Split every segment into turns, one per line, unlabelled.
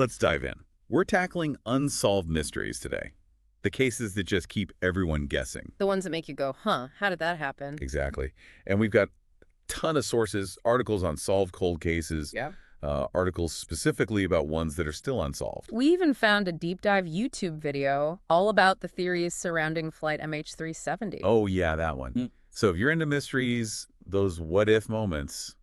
Let's dive in. We're tackling unsolved mysteries today. The cases that just keep everyone guessing.
The ones that make you go, huh, how did that happen?
Exactly. And we've got a ton of sources, articles on solved cold cases,
Yeah.
articles specifically about ones that are still unsolved.
We even found a deep dive YouTube video all about the theories surrounding Flight MH370.
Oh, yeah, that one. So if you're into mysteries, those what-if moments,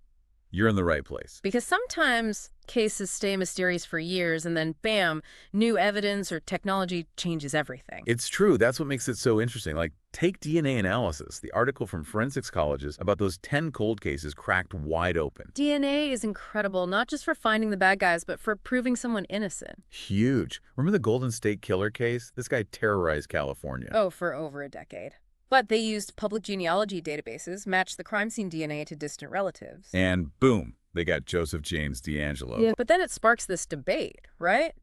you're in the right place.
Because sometimes cases stay mysterious for years and then, bam, new evidence or technology changes everything.
It's true. That's what makes it so interesting. Like, take DNA analysis, the article from forensics colleges about those 10 cold cases cracked wide open.
DNA is incredible, not just for finding the bad guys, but for proving someone innocent.
Huge. Remember the Golden State Killer case? This guy terrorized California.
Oh, for over a decade. But they used public genealogy databases, matched the crime scene DNA to distant relatives.
And boom, they got Joseph James D'Angelo.
Yeah, but then it sparks this debate, right?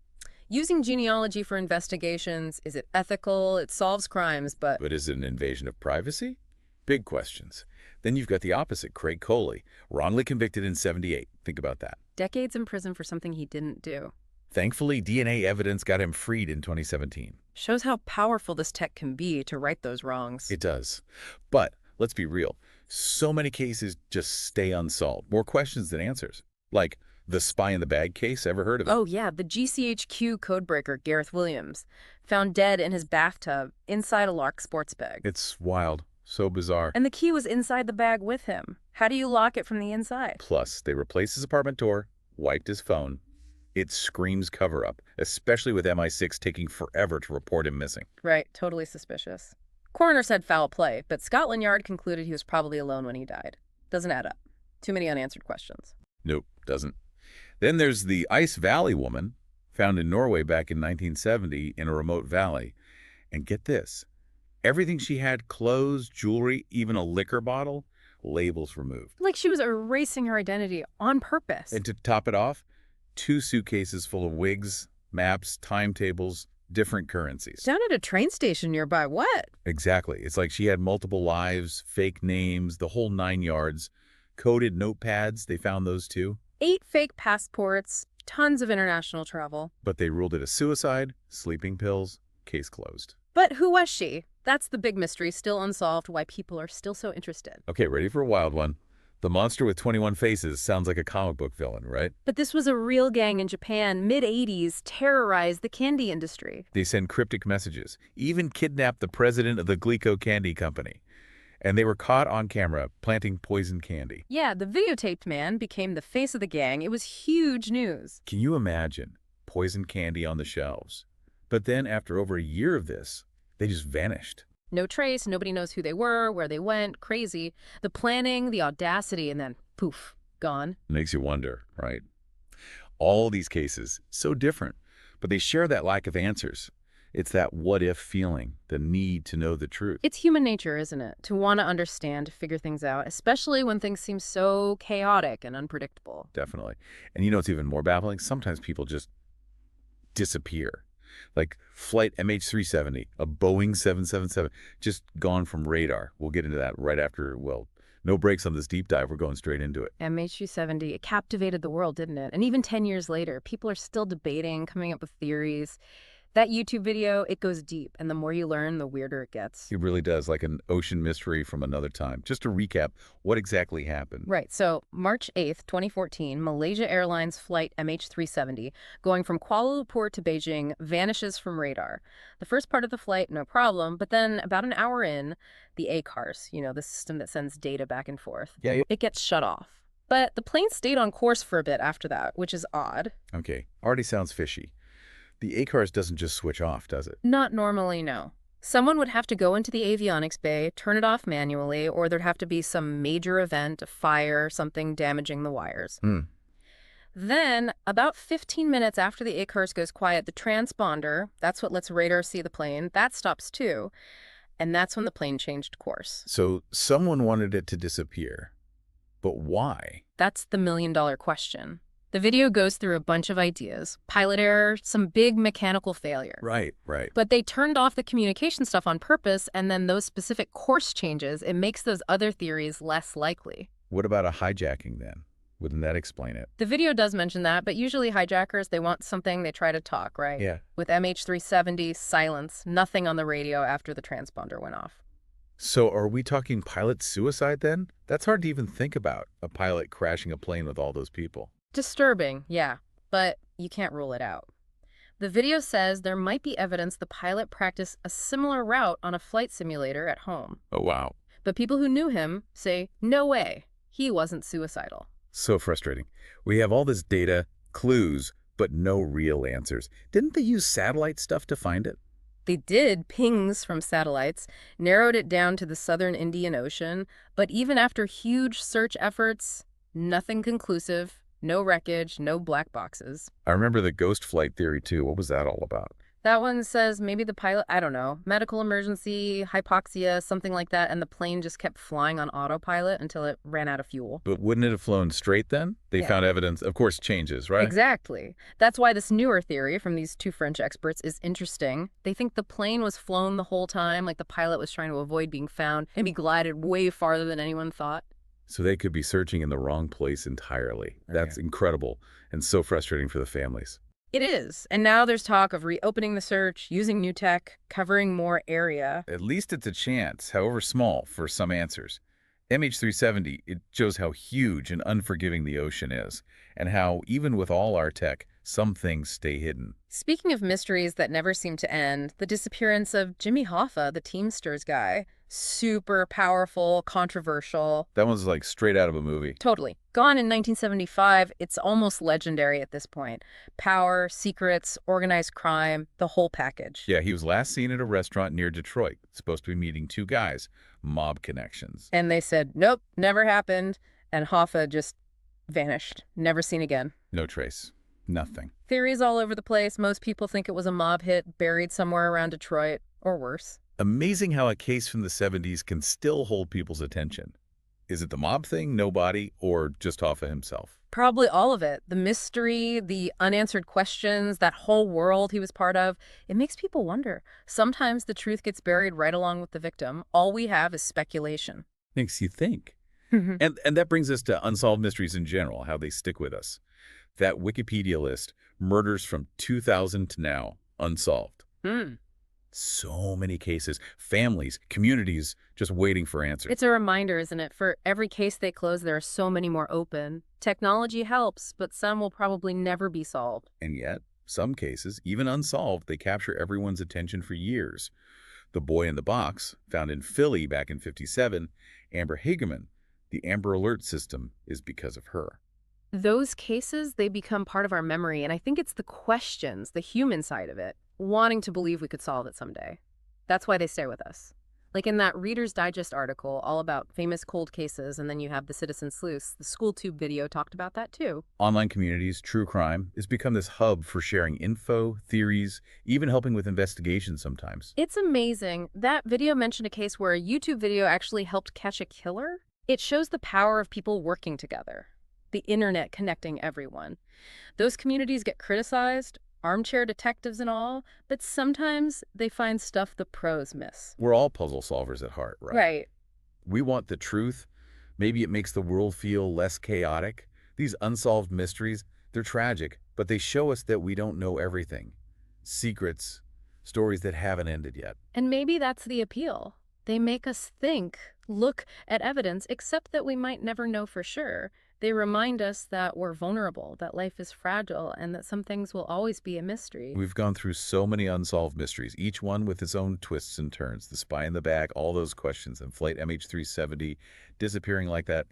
Using genealogy for investigations, is it ethical? It solves crimes, but...
But is it an invasion of privacy? Big questions. Then you've got the opposite, Craig Coley, wrongly convicted in '78. Think about that.
Decades in prison for something he didn't do.
Thankfully, DNA evidence got him freed in 2017.
Shows how powerful this tech can be to right those wrongs.
It does. But let's be real. So many cases just stay unsolved. More questions than answers. Like the spy in the bag case. Ever heard of it?
Oh, yeah, the GCHQ codebreaker, Gareth Williams, found dead in his bathtub inside a Lark sports bag.
It's wild. So bizarre.
And the key was inside the bag with him. How do you lock it from the inside?
Plus, they replaced his apartment door, wiped his phone. It screams cover-up, especially with MI6 taking forever to report him missing.
Right, totally suspicious. Coroner said foul play, but Scotland Yard concluded he was probably alone when he died. Doesn't add up. Too many unanswered questions.
Nope, doesn't. Then there's the Ice Valley woman, found in Norway back in 1970 in a remote valley. And get this, everything she had, clothes, jewelry, even a liquor bottle, labels removed.
Like she was erasing her identity on purpose.
And to top it off, 2 suitcases full of wigs, maps, timetables, different currencies.
Down at a train station nearby, what?
Exactly. It's like she had multiple lives, fake names, the whole 9 yards. Coded notepads, they found those too.
8 fake passports, tons of international travel.
But they ruled it a suicide, sleeping pills, case closed.
But who was she? That's the big mystery, still unsolved, why people are still so interested.
Okay, ready for a wild one? The monster with 21 faces sounds like a comic book villain, right?
But this was a real gang in Japan, mid-'80s, terrorized the candy industry.
They send cryptic messages, even kidnapped the president of the Glico Candy Company. And they were caught on camera planting poison candy.
Yeah, the videotaped man became the face of the gang. It was huge news.
Can you imagine poison candy on the shelves? But then after over a year of this, they just vanished.
No trace, nobody knows who they were, where they went, crazy. The planning, the audacity, and then poof, gone.
Makes you wonder, right? All these cases, so different, but they share that lack of answers. It's that what-if feeling, the need to know the truth.
It's human nature, isn't it? To want to understand, to figure things out, especially when things seem so chaotic and unpredictable.
Definitely. And you know what's even more baffling? Sometimes people just disappear. Like Flight MH370, a Boeing 777, just gone from radar. We'll get into that right after, well, no breaks on this deep dive. We're going straight into it.
MH370, it captivated the world, didn't it? And even 10 years later, people are still debating, coming up with theories. That YouTube video, it goes deep, and the more you learn, the weirder it gets.
It really does, like an ocean mystery from another time. Just to recap, what exactly happened?
Right, so March 8th, 2014, Malaysia Airlines flight MH370, going from Kuala Lumpur to Beijing, vanishes from radar. The first part of the flight, no problem, but then about an hour in, the ACARS, the system that sends data back and forth, it gets shut off. But the plane stayed on course for a bit after that, which is odd.
Okay, already sounds fishy. The ACARS doesn't just switch off, does it?
Not normally, no. Someone would have to go into the avionics bay, turn it off manually, or there'd have to be some major event, a fire, something damaging the wires. Then, about 15 minutes after the ACARS goes quiet, the transponder, that's what lets radar see the plane, that stops too. And that's when the plane changed course.
So someone wanted it to disappear. But why?
That's the million-dollar question. The video goes through a bunch of ideas. Pilot error, some big mechanical failure.
Right.
But they turned off the communication stuff on purpose, and then those specific course changes, it makes those other theories less likely.
What about a hijacking then? Wouldn't that explain it?
The video does mention that, but usually hijackers, they want something, they try to talk, right?
Yeah.
With MH370, silence, nothing on the radio after the transponder went off.
So are we talking pilot suicide then? That's hard to even think about, a pilot crashing a plane with all those people.
Disturbing, yeah, but you can't rule it out. The video says there might be evidence the pilot practiced a similar route on a flight simulator at home.
Oh, wow.
But people who knew him say, no way, he wasn't suicidal.
So frustrating. We have all this data, clues, but no real answers. Didn't they use satellite stuff to find it?
They did pings from satellites, narrowed it down to the southern Indian Ocean, but even after huge search efforts, nothing conclusive, no wreckage, no black boxes.
I remember the ghost flight theory, too. What was that all about?
That one says maybe the pilot, I don't know, medical emergency, hypoxia, something like that, and the plane just kept flying on autopilot until it ran out of fuel.
But wouldn't it have flown straight then? They
Yeah.
found evidence, of course, changes, right?
Exactly. That's why this newer theory from these two French experts is interesting. They think the plane was flown the whole time, like the pilot was trying to avoid being found, and he glided way farther than anyone thought.
So they could be searching in the wrong place entirely. That's incredible and so frustrating for the families.
It is. And now there's talk of reopening the search, using new tech, covering more area.
At least it's a chance, however small, for some answers. MH370, it shows how huge and unforgiving the ocean is, and how, even with all our tech, some things stay hidden.
Speaking of mysteries that never seem to end, the disappearance of Jimmy Hoffa, the Teamsters guy. Super powerful, controversial.
That one's like straight out of a movie.
Totally. Gone in 1975, it's almost legendary at this point. Power, secrets, organized crime, the whole package.
Yeah, he was last seen at a restaurant near Detroit, supposed to be meeting two guys, mob connections.
And they said, nope, never happened. And Hoffa just vanished, never seen again.
No trace. Nothing.
Theories all over the place. Most people think it was a mob hit buried somewhere around Detroit, or worse.
Amazing how a case from the 70s can still hold people's attention. Is it the mob thing, nobody, or just Hoffa himself?
Probably all of it. The mystery, the unanswered questions, that whole world he was part of. It makes people wonder. Sometimes the truth gets buried right along with the victim. All we have is speculation.
Makes you think. And that brings us to unsolved mysteries in general, how they stick with us. That Wikipedia list, murders from 2000 to now, unsolved. So many cases, families, communities just waiting for answers.
It's a reminder, isn't it? For every case they close, there are so many more open. Technology helps, but some will probably never be solved.
And yet, some cases, even unsolved, they capture everyone's attention for years. The boy in the box, found in Philly back in '57, Amber Hagerman, the Amber Alert system is because of her.
Those cases, they become part of our memory, and I think it's the questions, the human side of it, wanting to believe we could solve it someday. That's why they stay with us. Like in that Reader's Digest article all about famous cold cases, and then you have the Citizen Sleuths. The SchoolTube video talked about that too.
Online communities, true crime, has become this hub for sharing info, theories, even helping with investigations sometimes.
It's amazing. That video mentioned a case where a YouTube video actually helped catch a killer. It shows the power of people working together. The internet connecting everyone. Those communities get criticized, armchair detectives and all, but sometimes they find stuff the pros miss.
We're all puzzle solvers at heart, right?
Right.
We want the truth. Maybe it makes the world feel less chaotic. These unsolved mysteries, they're tragic, but they show us that we don't know everything. Secrets, stories that haven't ended yet.
And maybe that's the appeal. They make us think, look at evidence, except that we might never know for sure. They remind us that we're vulnerable, that life is fragile, and that some things will always be a mystery.
We've gone through so many unsolved mysteries, each one with its own twists and turns. The spy in the bag, all those questions, and Flight MH370 disappearing like that.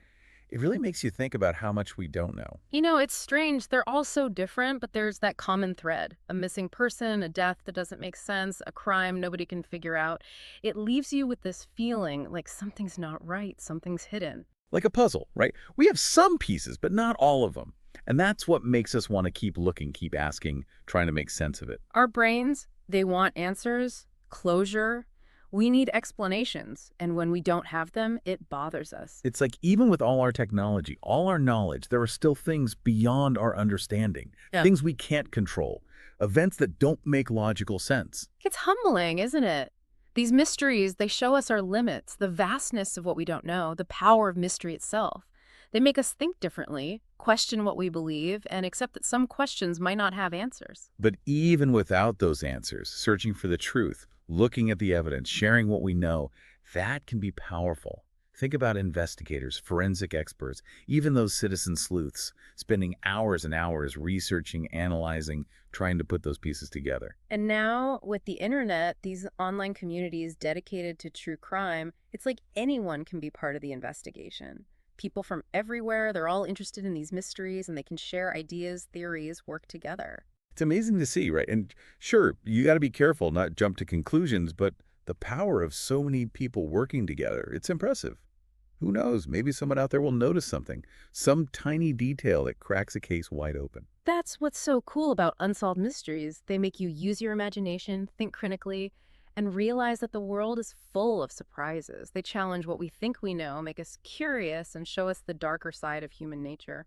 It really makes you think about how much we don't know.
You know, it's strange. They're all so different, but there's that common thread. A missing person, a death that doesn't make sense, a crime nobody can figure out. It leaves you with this feeling like something's not right, something's hidden.
Like a puzzle, right? We have some pieces, but not all of them. And that's what makes us want to keep looking, keep asking, trying to make sense of it.
Our brains, they want answers, closure. We need explanations, and when we don't have them, it bothers us.
It's like even with all our technology, all our knowledge, there are still things beyond our understanding, things we can't control, events that don't make logical sense.
It's humbling, isn't it? These mysteries, they show us our limits, the vastness of what we don't know, the power of mystery itself. They make us think differently, question what we believe, and accept that some questions might not have answers.
But even without those answers, searching for the truth, looking at the evidence, sharing what we know, that can be powerful. Think about investigators, forensic experts, even those citizen sleuths, spending hours and hours researching, analyzing, trying to put those pieces together.
And now, with the internet, these online communities dedicated to true crime, it's like anyone can be part of the investigation. People from everywhere, they're all interested in these mysteries and they can share ideas, theories, work together.
It's amazing to see, right? And sure, you got to be careful, not jump to conclusions, but the power of so many people working together, it's impressive. Who knows? Maybe someone out there will notice something, some tiny detail that cracks a case wide open.
That's what's so cool about unsolved mysteries. They make you use your imagination, think critically, and realize that the world is full of surprises. They challenge what we think we know, make us curious, and show us the darker side of human nature.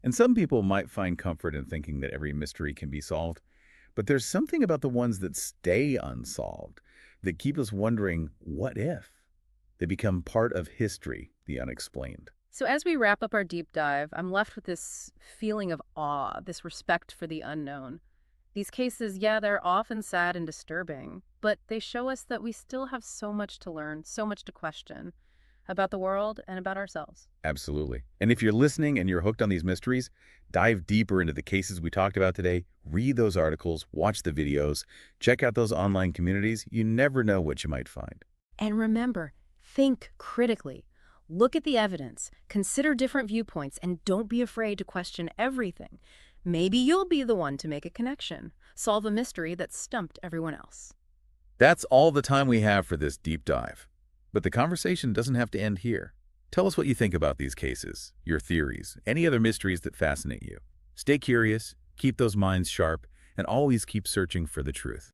And some people might find comfort in thinking that every mystery can be solved, but there's something about the ones that stay unsolved that keep us wondering, what if? They become part of history, the unexplained.
So as we wrap up our deep dive, I'm left with this feeling of awe, this respect for the unknown. These cases, yeah, they're often sad and disturbing, but they show us that we still have so much to learn, so much to question about the world and about ourselves.
Absolutely. And if you're listening and you're hooked on these mysteries, dive deeper into the cases we talked about today, read those articles, watch the videos, check out those online communities. You never know what you might find.
And remember, think critically. Look at the evidence, consider different viewpoints, and don't be afraid to question everything. Maybe you'll be the one to make a connection, solve a mystery that stumped everyone else.
That's all the time we have for this deep dive. But the conversation doesn't have to end here. Tell us what you think about these cases, your theories, any other mysteries that fascinate you. Stay curious, keep those minds sharp, and always keep searching for the truth.